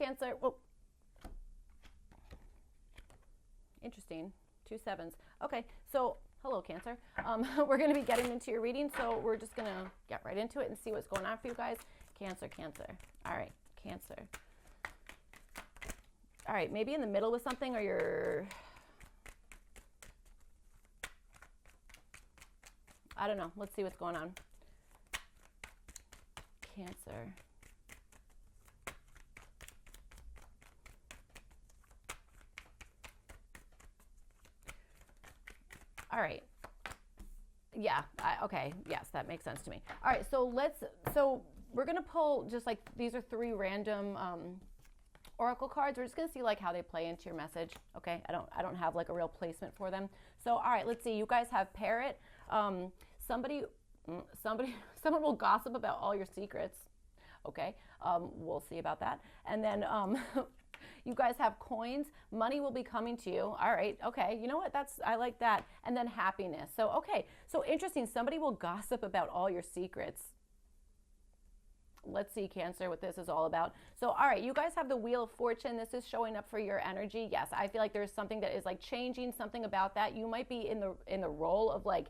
Cancer. Well, interesting. 2 sevens. Okay, so hello, Cancer. We're going to be getting into your reading, so we're just going to get right into it and see what's going on for you guys. Cancer, Cancer. All right, Cancer. All right, maybe in the middle with something, or you're, I don't know. Let's see what's going on. Cancer. All right. Yeah. Okay. Yes, that makes sense to me. All right. So we're going to pull just like, these are 3 random oracle cards. We're just going to see like how they play into your message. Okay. I don't have like a real placement for them. So, all right, let's see. You guys have Parrot. Someone will gossip about all your secrets. Okay. We'll see about that. And then, you guys have Coins. Money will be coming to you. All right. Okay. You know what? I like that. And then Happiness. So, okay. So interesting. Somebody will gossip about all your secrets. Let's see, Cancer, what this is all about. So, all right, you guys have the Wheel of Fortune. This is showing up for your energy. Yes, I feel like there's something that is like changing, something about that. You might be in the role of like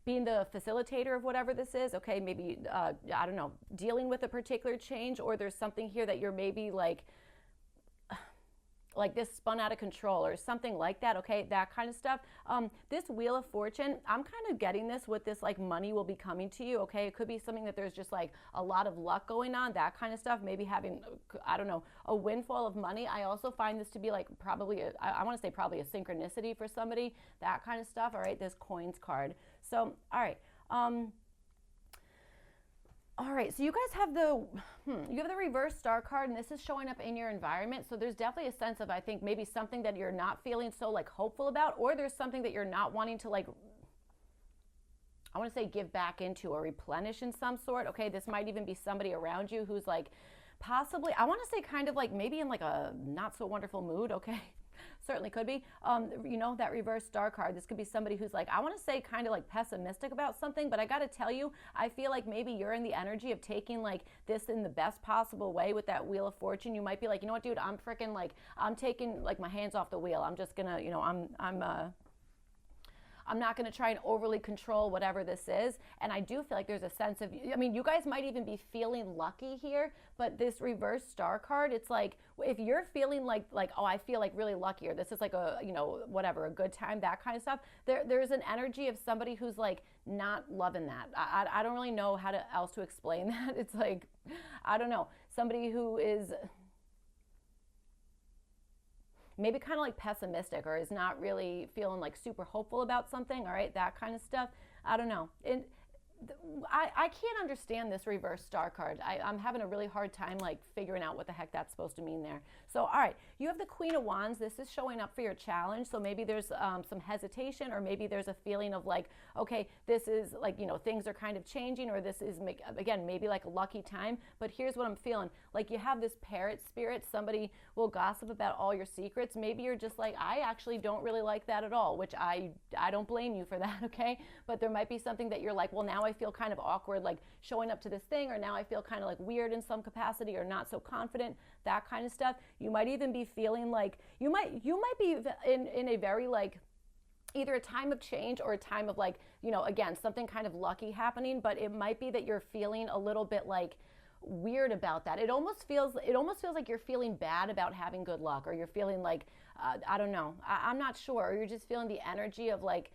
being the facilitator of whatever this is. Okay, maybe, I don't know, dealing with a particular change, or there's something here that you're maybe like this spun out of control or something like that. Okay, that kind of stuff. This Wheel of Fortune, I'm kind of getting this with this like money will be coming to you. Okay, it could be something that there's just like a lot of luck going on, that kind of stuff. Maybe having, I don't know, a windfall of money. I also find this to be like probably I want to say probably a synchronicity for somebody, that kind of stuff. All right, this Coins card. So, all right. All right, so you guys have you have the reverse star card, and this is showing up in your environment. So there's definitely a sense of, I think, maybe something that you're not feeling so like hopeful about, or there's something that you're not wanting to like, I want to say give back into or replenish in some sort. Okay, this might even be somebody around you who's like possibly, I want to say kind of like maybe in like a not so wonderful mood. Okay. Certainly could be. You know, that reverse star card, this could be somebody who's like, I want to say kind of like pessimistic about something, but I got to tell you, I feel like maybe you're in the energy of taking like this in the best possible way with that Wheel of Fortune. You might be like, you know what, dude, I'm freaking like, I'm taking like my hands off the wheel. I'm just gonna, you know, I'm not going to try and overly control whatever this is. And I do feel like there's a sense of, I mean, you guys might even be feeling lucky here, but this reverse star card, it's like, if you're feeling like, oh, I feel like really lucky, or this is like a, you know, whatever, a good time, that kind of stuff, there's an energy of somebody who's like not loving that. I don't really know how else to explain that. It's like, I don't know, somebody who is maybe kind of like pessimistic, or is not really feeling like super hopeful about something. All right, that kind of stuff. I don't know. I can't understand this reverse star card. I'm having a really hard time like figuring out what the heck that's supposed to mean there. So, all right, you have the Queen of Wands. This is showing up for your challenge. So maybe there's some hesitation, or maybe there's a feeling of like, okay, this is like, you know, things are kind of changing, or this is, again, maybe like a lucky time. But here's what I'm feeling. Like, you have this parrot spirit. Somebody will gossip about all your secrets. Maybe you're just like, I actually don't really like that at all, which I don't blame you for that, okay? But there might be something that you're like, well, now I feel kind of awkward like showing up to this thing, or now I feel kind of like weird in some capacity, or not so confident, that kind of stuff. You might even be feeling like you might be in a very like either a time of change or a time of like, you know, again, something kind of lucky happening, but it might be that you're feeling a little bit like weird about that. It almost feels like you're feeling bad about having good luck, or you're feeling like I don't know, I'm not sure, or you're just feeling the energy of like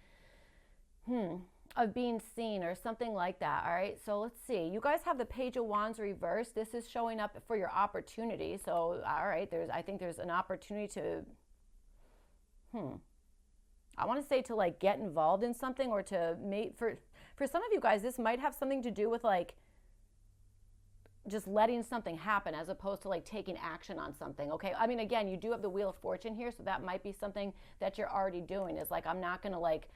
of being seen or something like that. All right, so let's see. You guys have the Page of Wands reversed. This is showing up for your opportunity. So, all right, I think there's an opportunity to, I want to say to like get involved in something, or to mate for some of you guys, this might have something to do with like just letting something happen as opposed to like taking action on something. Okay, I mean, again, you do have the Wheel of Fortune here, so that might be something that you're already doing, is like, I'm not gonna like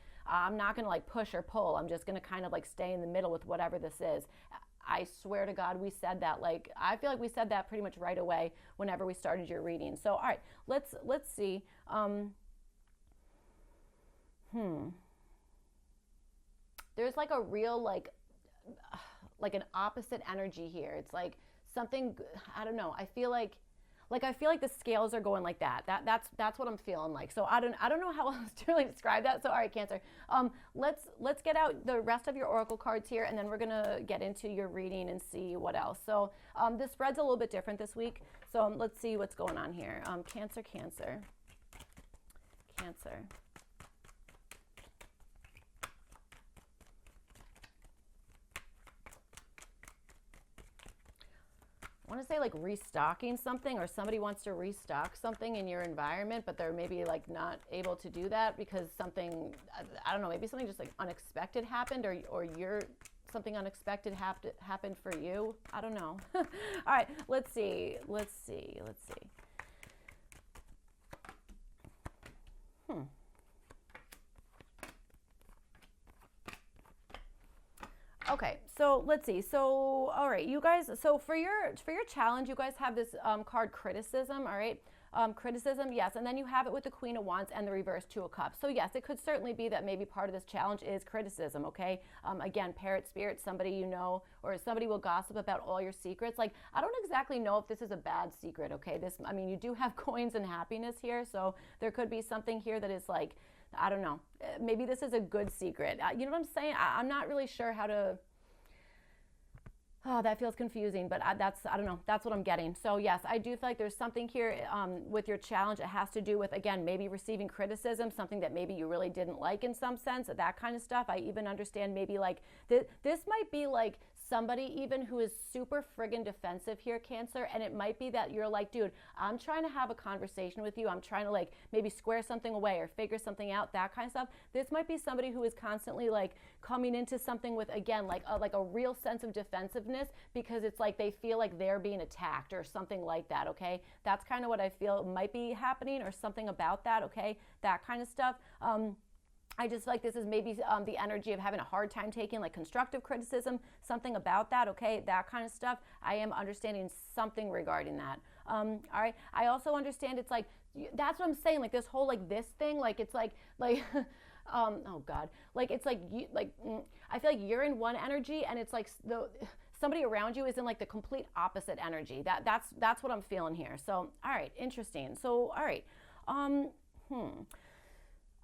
push or pull. I'm just gonna kind of like stay in the middle with whatever this is. I swear to God, we said that, like, I feel like we said that pretty much right away whenever we started your reading. So, all right, let's see. There's like a real like an opposite energy here. It's like something, I don't know, I feel like like I feel like the scales are going like that. That's what I'm feeling like. So I don't know how else to really describe that. So all right, Cancer. Let's get out the rest of your oracle cards here, and then we're gonna get into your reading and see what else. So this spread's a little bit different this week. So let's see what's going on here. Cancer, Cancer, Cancer. I want to say like restocking something, or somebody wants to restock something in your environment, but they're maybe like not able to do that because something, I don't know, maybe something just like unexpected happened, or you're something unexpected happened for you. I don't know. All right, let's see. Okay, so let's see. So, all right, you guys. So for your challenge, you guys have this card, criticism. All right, criticism, yes, and then you have it with the Queen of Wands and the reverse Two of Cups. So yes, it could certainly be that maybe part of this challenge is criticism. Okay, again, parrot spirit, somebody you know, or somebody will gossip about all your secrets. Like, I don't exactly know if this is a bad secret. Okay, I mean, you do have coins and happiness here, so there could be something here that is like, I don't know, maybe this is a good secret. You know what I'm saying? I'm not really sure how to, oh, that feels confusing, but I don't know, that's what I'm getting. So yes, I do feel like there's something here with your challenge. It has to do with, again, maybe receiving criticism, something that maybe you really didn't like in some sense, that kind of stuff. I even understand maybe like, this might be like somebody even who is super friggin' defensive here, Cancer, and it might be that you're like, dude, I'm trying to have a conversation with you. I'm trying to like maybe square something away or figure something out, that kind of stuff. This might be somebody who is constantly like coming into something with, again, like a real sense of defensiveness, because it's like they feel like they're being attacked or something like that, okay? That's kind of what I feel might be happening, or something about that, okay? That kind of stuff. I just feel like this is maybe the energy of having a hard time taking like constructive criticism, something about that, okay? That kind of stuff. I am understanding something regarding that. All right. I also understand it's like, that's what I'm saying. Like this whole, like this thing, like it's like, oh God, like it's like, I feel like you're in one energy, and it's like somebody around you is in like the complete opposite energy. That's what I'm feeling here. So, all right, interesting. So, all right.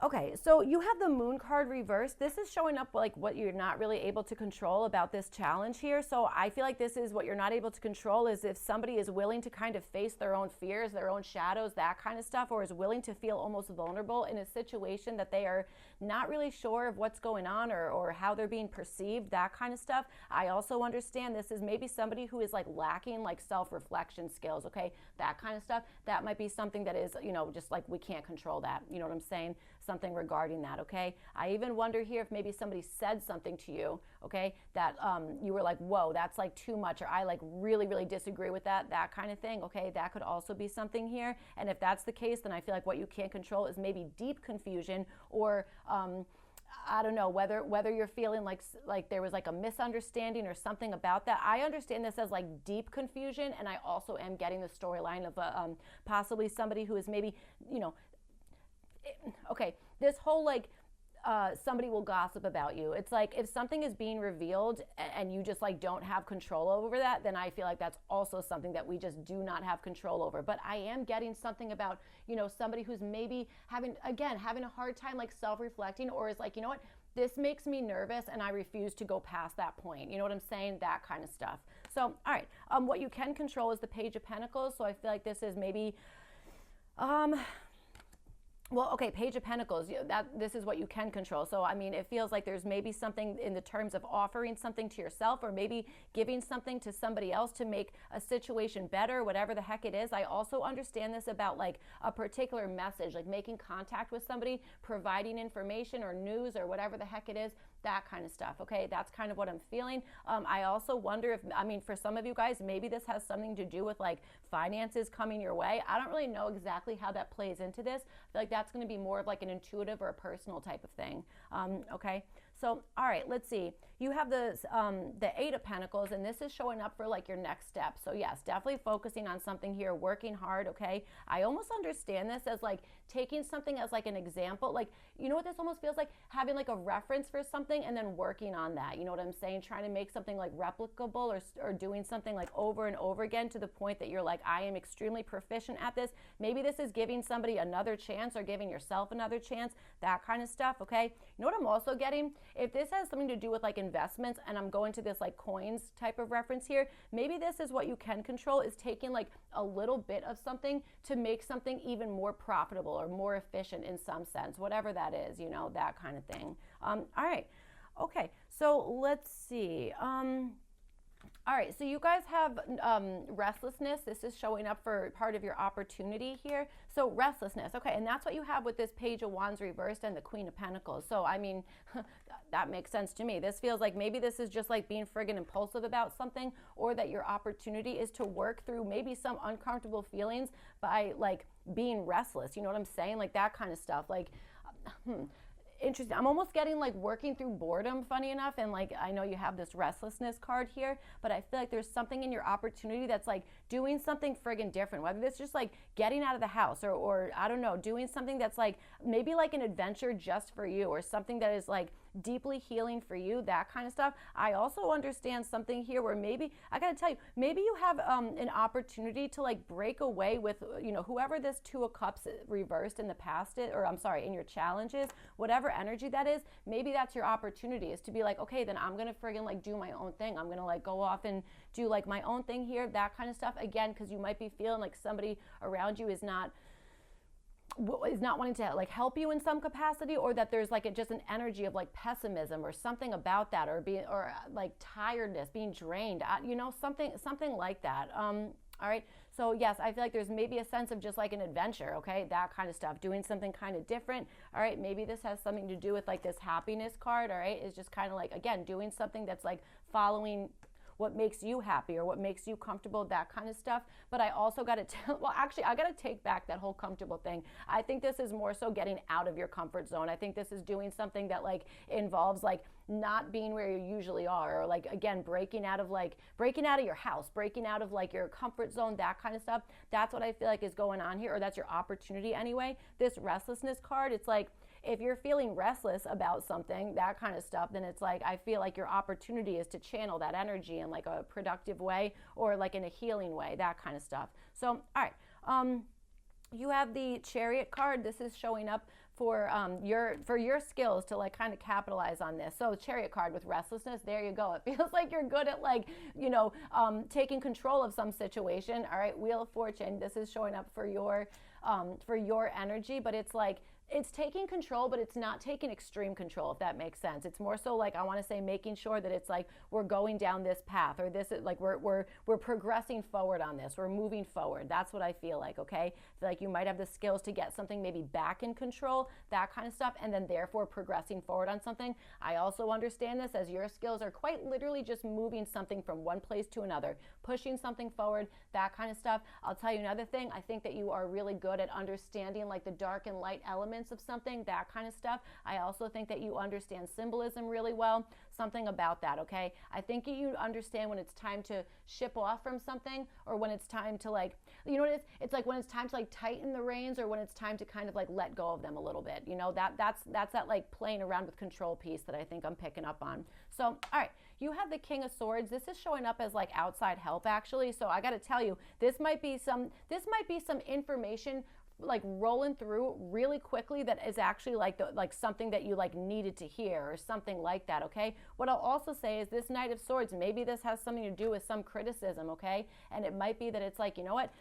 Okay, so you have the Moon card reversed. This is showing up like what you're not really able to control about this challenge here. So I feel like this is what you're not able to control, is if somebody is willing to kind of face their own fears, their own shadows, that kind of stuff, or is willing to feel almost vulnerable in a situation that they are not really sure of what's going on, or how they're being perceived, that kind of stuff. I also understand this is maybe somebody who is like lacking like self-reflection skills, okay? That kind of stuff. That might be something that is, just like we can't control that. You know what I'm saying? Something regarding that, okay? I even wonder here if maybe somebody said something to you, okay, that you were like, whoa, that's like too much, or I like really, really disagree with that kind of thing, okay? That could also be something here. And if that's the case, then I feel like what you can't control is maybe deep confusion, or I don't know, whether you're feeling like there was like a misunderstanding or something about that. I understand this as like deep confusion, and I also am getting the storyline of possibly somebody who is maybe, okay, this whole like somebody will gossip about you. It's like if something is being revealed and you just like don't have control over that, then I feel like that's also something that we just do not have control over. But I am getting something about, somebody who's maybe having a hard time like self-reflecting, or is like, you know what, this makes me nervous and I refuse to go past that point. You know what I'm saying? That kind of stuff. So, all right, what you can control is the Page of Pentacles. So I feel like this is maybe, well, okay, Page of Pentacles, this is what you can control. So, I mean, it feels like there's maybe something in the terms of offering something to yourself, or maybe giving something to somebody else to make a situation better, whatever the heck it is. I also understand this about like a particular message, like making contact with somebody, providing information or news or whatever the heck it is, that kind of stuff. Okay, that's kind of what I'm feeling. I also wonder if, for some of you guys, maybe this has something to do with like finances coming your way. I don't really know exactly how that plays into this. I feel like that's going to be more of like an intuitive or a personal type of thing. Okay, So, all right, let's see. You have the Eight of Pentacles, and this is showing up for like your next step. So yes, definitely focusing on something here, working hard, okay? I almost understand this as like taking something as like an example. Like, you know what this almost feels like? Having like a reference for something and then working on that. You know what I'm saying? Trying to make something like replicable, or doing something like over and over again to the point that you're like, I am extremely proficient at this. Maybe this is giving somebody another chance or giving yourself another chance, that kind of stuff, okay? You know what I'm also getting? If this has something to do with like investments, and I'm going to this like coins type of reference here, maybe this is what you can control, is taking like a little bit of something to make something even more profitable or more efficient in some sense, whatever that is, you know, that kind of thing. All right. Okay. So let's see. All right, so you guys have restlessness. This is showing up for part of your opportunity here. So restlessness, okay, and that's what you have with this Page of Wands reversed and the Queen of Pentacles. So, I mean, that makes sense to me. This feels like maybe this is just like being friggin' impulsive about something, or that your opportunity is to work through maybe some uncomfortable feelings by like being restless. You know what I'm saying? Like that kind of stuff. Like, interesting. I'm almost getting like working through boredom, funny enough, and like I know you have this restlessness card here, but I feel like there's something in your opportunity that's like doing something friggin' different, whether it's just like getting out of the house, or I don't know, doing something that's like maybe like an adventure just for you, or something that is like deeply healing for you, that kind of stuff. I also understand something here where maybe, I gotta tell you, maybe you have an opportunity to like break away with, you know, whoever this Two of Cups reversed in the past, or I'm sorry, in your challenges, whatever energy that is, maybe that's your opportunity, is to be like, okay, then I'm gonna friggin' like do my own thing. I'm gonna like go off and do like my own thing here, that kind of stuff. Again, because you might be feeling like somebody around you is not wanting to like help you in some capacity, or that there's like just an energy of like pessimism or something about that, or being, or like tiredness, being drained, you know, something like that. All right, so yes, I feel like there's maybe a sense of just like an adventure, okay, that kind of stuff, doing something kind of different. All right, maybe this has something to do with like this happiness card. All right, is just kind of like, again, doing something that's like following what makes you happy or what makes you comfortable, that kind of stuff. But I also got to well, actually, I got to take back that whole comfortable thing. I think this is more so getting out of your comfort zone. I think this is doing something that like involves like not being where you usually are, or like, again, breaking out of your house, breaking out of like your comfort zone, that kind of stuff. That's what I feel like is going on here, or that's your opportunity anyway. This restlessness card, it's like, if you're feeling restless about something, that kind of stuff, then it's like, I feel like your opportunity is to channel that energy in like a productive way, or like in a healing way, that kind of stuff. So, all right. You have the Chariot card. This is showing up for your skills to like kind of capitalize on this. So Chariot card with restlessness, there you go. It feels like you're good at like, you know, taking control of some situation. All right, Wheel of Fortune. This is showing up for your energy, but it's like, it's taking control, but it's not taking extreme control, if that makes sense. It's more so like, I want to say, making sure that it's like we're going down this path, or this is like we're progressing forward on this. We're moving forward. That's what I feel like, okay? I feel like you might have the skills to get something maybe back in control, that kind of stuff, and then therefore progressing forward on something. I also understand this as your skills are quite literally just moving something from one place to another, pushing something forward, that kind of stuff. I'll tell you another thing. I think that you are really good at understanding like the dark and light elements of something, that kind of stuff. I also think that you understand symbolism really well, something about that, okay? I think you understand when it's time to ship off from something, or when it's time to like, you know what it is? It's like when it's time to like tighten the reins, or when it's time to kind of like let go of them a little bit. You know, that's that like playing around with control piece that I think I'm picking up on. So, all right, you have the King of Swords. This is showing up as like outside help, actually. So I got to tell you, this might be some information like rolling through really quickly that is actually like something that you like needed to hear, or something like that, okay? What I'll also say is this Knight of Swords, maybe this has something to do with some criticism, okay? And it might be that it's like, you know what,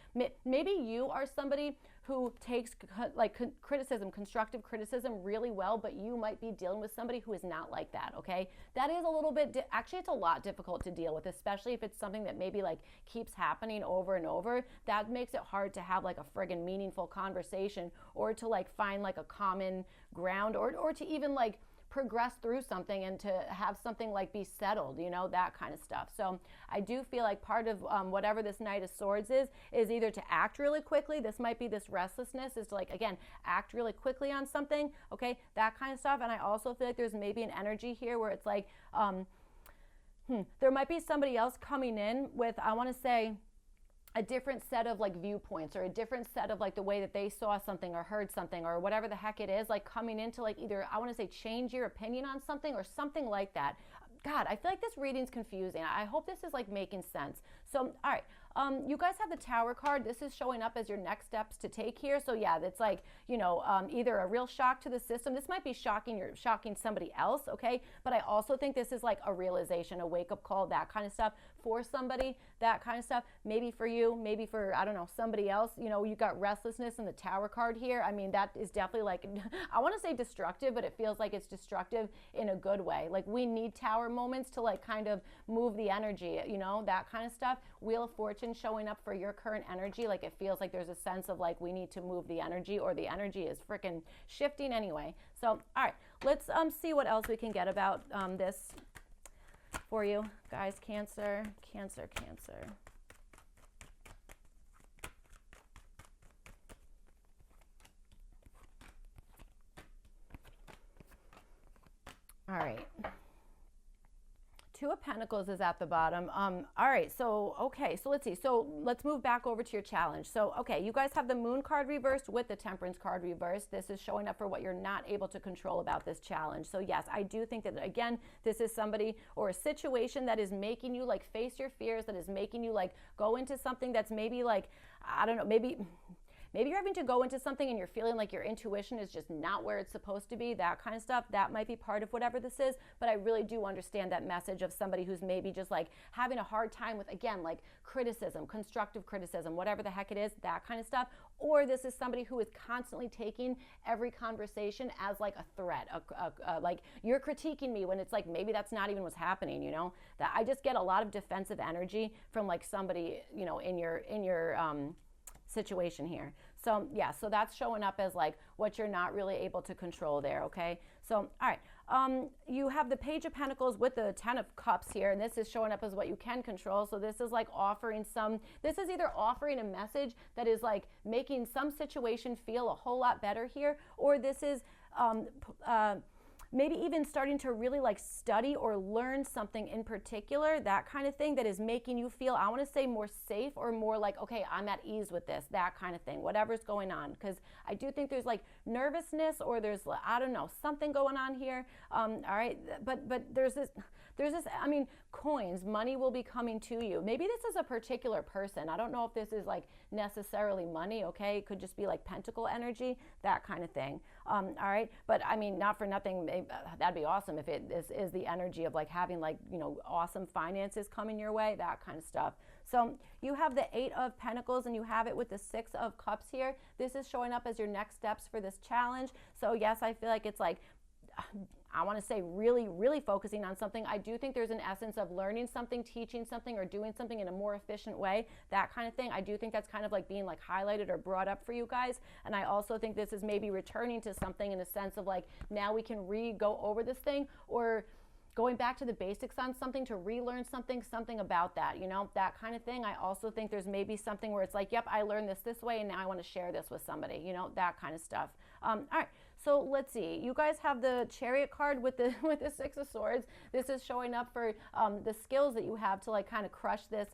maybe you are somebody who takes like criticism, constructive criticism really well, but you might be dealing with somebody who is not like that, okay? That is a little bit, actually it's a lot difficult to deal with, especially if it's something that maybe like keeps happening over and over. That makes it hard to have like a friggin' meaningful conversation, or to like find like a common ground, or to even like progress through something and to have something like be settled, you know, that kind of stuff. So I do feel like part of whatever this Knight of Swords is either to act really quickly. This might be this restlessness is to, like, again, act really quickly on something, okay, that kind of stuff. And I also feel like there's maybe an energy here where it's like, there might be somebody else coming in with, I want to say, a different set of like viewpoints, or a different set of like the way that they saw something or heard something or whatever the heck it is, like coming into like either, I want to say, change your opinion on something or something like that. God, I feel like this reading's confusing. I hope this is like making sense. So, all right. You guys have the Tower card. This is showing up as your next steps to take here. So yeah, that's like, you know, either a real shock to the system. This might be shocking somebody else, okay? But I also think this is like a realization, a wake-up call, that kind of stuff for somebody, that kind of stuff. Maybe for you, maybe for, I don't know, somebody else. You know, you got restlessness in the Tower card here. I mean, that is definitely like, I want to say destructive, but it feels like it's destructive in a good way. Like, we need Tower moments to like kind of move the energy, you know, that kind of stuff. Wheel of Fortune showing up for your current energy. Like, it feels like there's a sense of like, we need to move the energy, or the energy is freaking shifting anyway. So, all right, let's see what else we can get about this for you guys. Cancer. All right. Two of Pentacles is at the bottom. All right, so, okay, so let's see. So let's move back over to your challenge. So, okay, you guys have the Moon card reversed with the Temperance card reversed. This is showing up for what you're not able to control about this challenge. So yes, I do think that, again, this is somebody or a situation that is making you like face your fears, that is making you like go into something that's maybe like, I don't know, maybe you're having to go into something and you're feeling like your intuition is just not where it's supposed to be, that kind of stuff. That might be part of whatever this is, but I really do understand that message of somebody who's maybe just like having a hard time with, again, like criticism, constructive criticism, whatever the heck it is, that kind of stuff. Or this is somebody who is constantly taking every conversation as like a threat, like you're critiquing me, when it's like maybe that's not even what's happening, you know? That I just get a lot of defensive energy from like somebody, you know, in your situation here. So yeah, so that's showing up as like what you're not really able to control there, okay? So, all right, you have the Page of Pentacles with the Ten of Cups here, and this is showing up as what you can control. So this is like offering this is either offering a message that is like making some situation feel a whole lot better here, or this is maybe even starting to really like study or learn something in particular, that kind of thing, that is making you feel, I want to say, more safe, or more like, okay, I'm at ease with this, that kind of thing, whatever's going on. Because I do think there's like nervousness, or there's, I don't know, something going on here. All right, but there's this, I mean, coins, money will be coming to you. Maybe this is a particular person. I don't know if this is like necessarily money, okay? It could just be like pentacle energy, that kind of thing. All right, but I mean, not for nothing, that'd be awesome if this is the energy of like having like, you know, awesome finances coming your way, that kind of stuff. So you have the Eight of Pentacles, and you have it with the Six of Cups here. This is showing up as your next steps for this challenge. So yes, I feel like it's like, I want to say really, really focusing on something. I do think there's an essence of learning something, teaching something, or doing something in a more efficient way, that kind of thing. I do think that's kind of like being like highlighted or brought up for you guys. And I also think this is maybe returning to something in a sense of like, now we can go over this thing, or going back to the basics on something to relearn something about that, you know, that kind of thing. I also think there's maybe something where it's like, yep, I learned this way, and now I want to share this with somebody, you know, that kind of stuff. All right. So let's see. You guys have the Chariot card with the Six of Swords. This is showing up for the skills that you have to like kind of crush this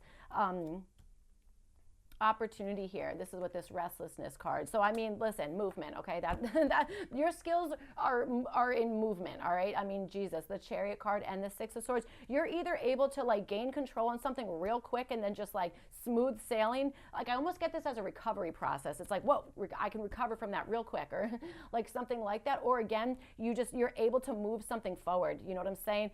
opportunity here. This is with this restlessness card. So I mean, listen, movement, okay? That your skills are in movement, all right? I mean, Jesus, the Chariot card and the Six of Swords. You're either able to like gain control on something real quick and then just like smooth sailing. Like, I almost get this as a recovery process. It's like, whoa, I can recover from that real quick, or like something like that. Or again, you're able to move something forward. You know what I'm saying?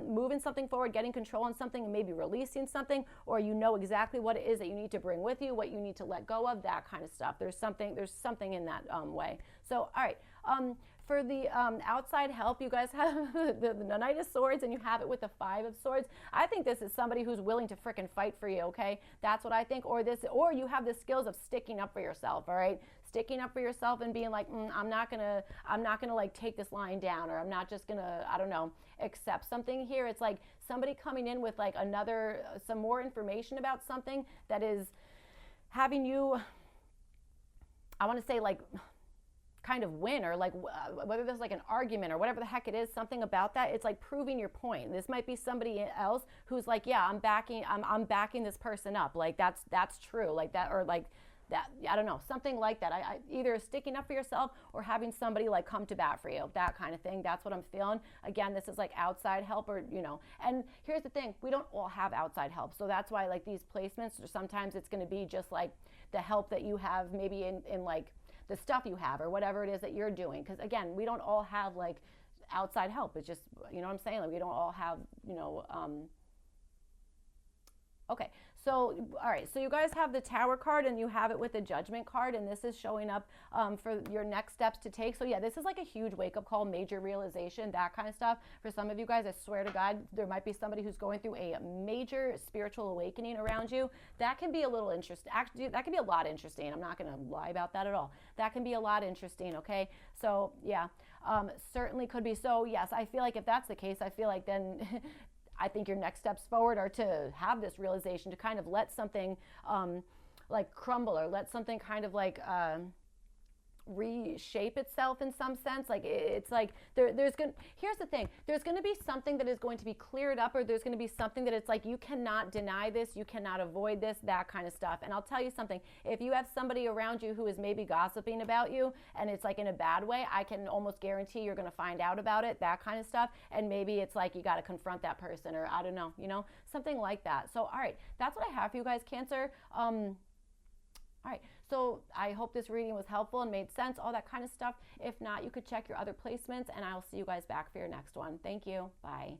Moving something forward, getting control on something, and maybe releasing something, or you know exactly what it is that you need to bring with you, you, what you need to let go of, that kind of stuff. There's something in that way. So, all right. For the outside help, you guys have the Knight of Swords, and you have it with the Five of Swords. I think this is somebody who's willing to frickin' fight for you, okay? That's what I think. Or you have the skills of sticking up for yourself, all right? Sticking up for yourself and being like, I'm not gonna like take this line down, or I'm not just gonna, I don't know, accept something here. It's like somebody coming in with like some more information about something that is having you, I want to say, like, kind of win, or like whether there's like an argument or whatever the heck it is, something about that. It's like proving your point. This might be somebody else who's like, yeah, I'm backing this person up. Like that's true. Like that, or like that, I don't know, something like that. I either sticking up for yourself or having somebody like come to bat for you, that kind of thing. That's what I'm feeling. Again, this is like outside help, or, you know, and here's the thing, we don't all have outside help. So that's why like these placements, or sometimes it's going to be just like the help that you have maybe in like the stuff you have, or whatever it is that you're doing. Because again, we don't all have like outside help. It's just, you know what I'm saying? Like we don't all have, you know, okay. So, all right, so you guys have the Tower card, and you have it with the Judgment card, and this is showing up for your next steps to take. So yeah, this is like a huge wake-up call, major realization, that kind of stuff. For some of you guys, I swear to God, there might be somebody who's going through a major spiritual awakening around you. That can be a little interesting. Actually, that can be a lot interesting. I'm not going to lie about that at all. That can be a lot interesting, okay? So yeah, certainly could be. So yes, I feel like if that's the case, I feel like then I think your next steps forward are to have this realization, to kind of let something like crumble, or let something kind of like reshape itself in some sense. Like it's like here's the thing, there's going to be something that is going to be cleared up, or there's going to be something that it's like you cannot deny this, you cannot avoid this, that kind of stuff. And I'll tell you something, if you have somebody around you who is maybe gossiping about you, and it's like in a bad way, I can almost guarantee you're going to find out about it, that kind of stuff. And maybe it's like you got to confront that person, or I don't know, you know, something like that. So all right, that's what I have for you guys, Cancer. All right, so I hope this reading was helpful and made sense, all that kind of stuff. If not, you could check your other placements, and I'll see you guys back for your next one. Thank you. Bye.